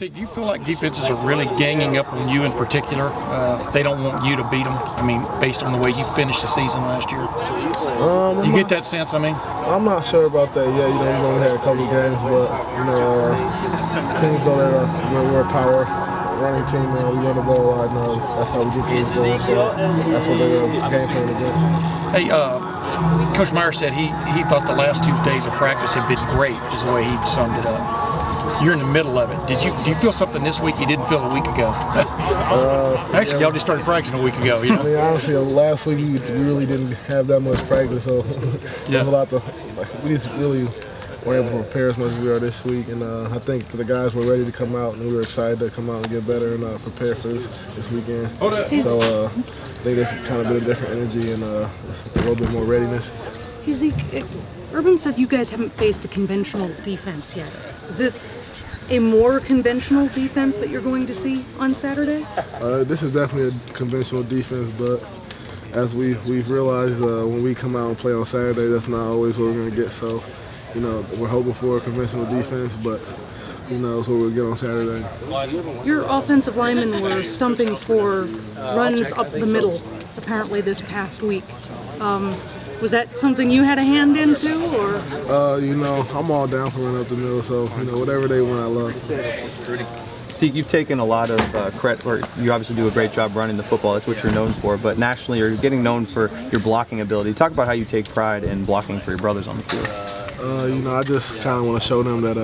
See, do you feel like defenses are really ganging up on you in particular? They don't want you to beat them. I mean, based on the way you finished the season last year. Do you get that sense? I mean, I'm not sure about that yet. We've only had a couple of games, but teams know that we're a power running team, and we run the ball a lot. That's how we get things going. So that's what they're game plan against. Hey, Coach Meyer said he thought the last 2 days of practice had been great, is the way he summed it up. You're in the middle of it. Do you feel something this week you didn't feel a week ago? Actually, y'all just started practicing a week ago. You know? I mean, honestly, last week we really didn't have that much practice, so there's a lot to. We just really weren't able to prepare as much as we are this week, and I think the guys were ready to come out, and we were excited to come out and get better and prepare for this weekend. So I think there's kind of been a different energy and a little bit more readiness. Ezekiel, Urban said you guys haven't faced a conventional defense yet. Is this a more conventional defense that you're going to see on Saturday? This is definitely a conventional defense, but as we've realized when we come out and play on Saturday, that's not always what we're going to get. So, we're hoping for a conventional defense, but who knows what we'll get on Saturday. Your offensive linemen were stumping for runs up the middle, apparently, this past week. Was that something you had a hand in too, or? I'm all down for running up the middle, so whatever they want, I love. See, you've taken a lot of credit, or you obviously do a great job running the football. That's what you're known for. But nationally, you're getting known for your blocking ability. Talk about how you take pride in blocking for your brothers on the field. I just kind of want to show them that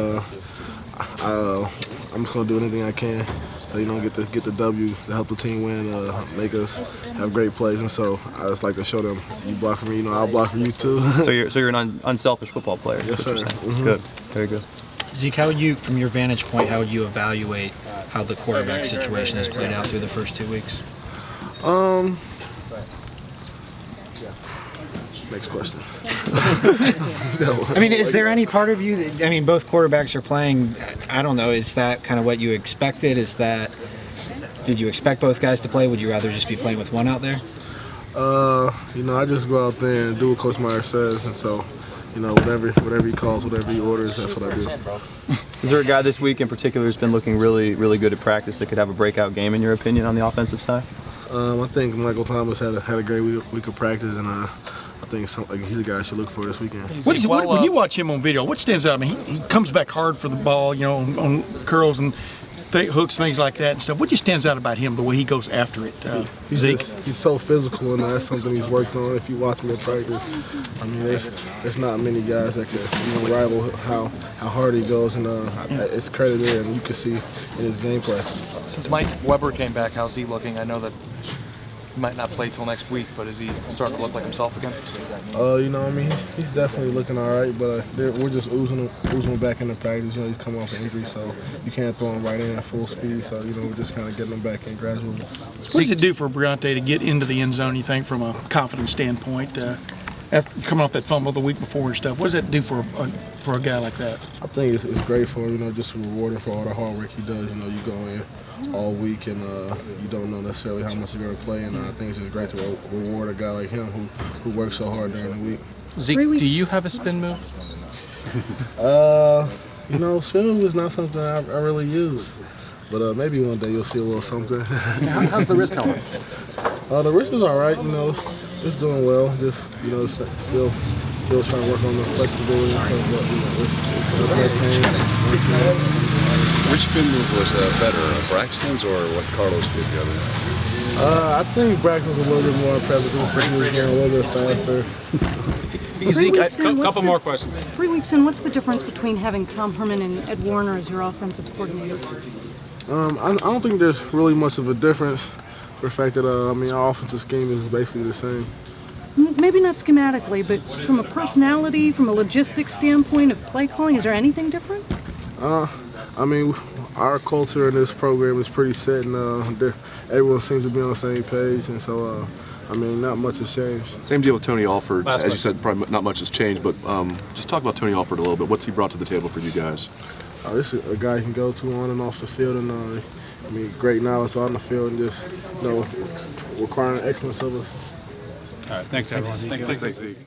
I'm just gonna do anything I can to get the W to help the team win, make us have great plays, and so I just like to show them, you block for me, I'll block for you too. So you're an unselfish football player. Yes, sir. Mm-hmm. Good, very good. Zeke, how would you, from your vantage point, how would you evaluate how the quarterback situation has played out through the first 2 weeks? Next question. I mean, is there any part of you that, both quarterbacks are playing, I don't know, is that kind of what you expected? Did you expect both guys to play? Would you rather just be playing with one out there? I just go out there and do what Coach Meyer says, and so, whatever he calls, whatever he orders, that's what I do. Is there a guy this week in particular who's been looking really, really good at practice that could have a breakout game, in your opinion, on the offensive side? I think Michael Thomas had a great week of practice, and I think he's a guy I should look for this weekend. When you watch him on video, what stands out? I mean, he comes back hard for the ball, on curls and hooks, things like that and stuff. What just stands out about him, the way he goes after it? He's so physical, and that's something he's worked on. If you watch him in practice, there's not many guys that can rival how hard he goes, and it's credited, and you can see in his gameplay. Since Mike Weber came back, how's he looking? I know that he might not play till next week, but is he starting to look like himself again? He's definitely looking all right, but we're just oozing him back into practice. He's coming off an injury, so you can't throw him right in at full speed. So we're just kind of getting him back in gradually. What does it do for Briante to get into the end zone, you think, from a confidence standpoint, after coming off that fumble the week before and stuff? What does that do for a guy like that? I think it's great for him, just rewarding for all the hard work he does. You go in all week and you don't know necessarily how much you're going to play, and I think it's just great to reward a guy like him who works so hard during the week. Zeke, do you have a spin move? Spin move is not something I really use, but maybe one day you'll see a little something. How's the wrist helping? The wrist is all right, it's doing well. Just still trying to work on the flexibility and stuff, but it's no pain. Which spin move was better, Braxton's or what Carlos did the other night? I think Braxton's a little bit more impressive. He was getting a little bit faster. A couple more questions. 3 weeks in, what's the difference between having Tom Herman and Ed Warner as your offensive coordinator? I don't think there's really much of a difference for the fact that our offensive scheme is basically the same. Maybe not schematically, but from a personality, from a logistics standpoint of play calling, is there anything different? Our culture in this program is pretty set, and everyone seems to be on the same page, and so, not much has changed. Same deal with Tony Alford. As you said, probably not much has changed, but just talk about Tony Alford a little bit. What's he brought to the table for you guys? This is a guy you can go to on and off the field, and great knowledge on the field, and just requiring excellence of us. All right, thanks everyone. Thanks, Zeke.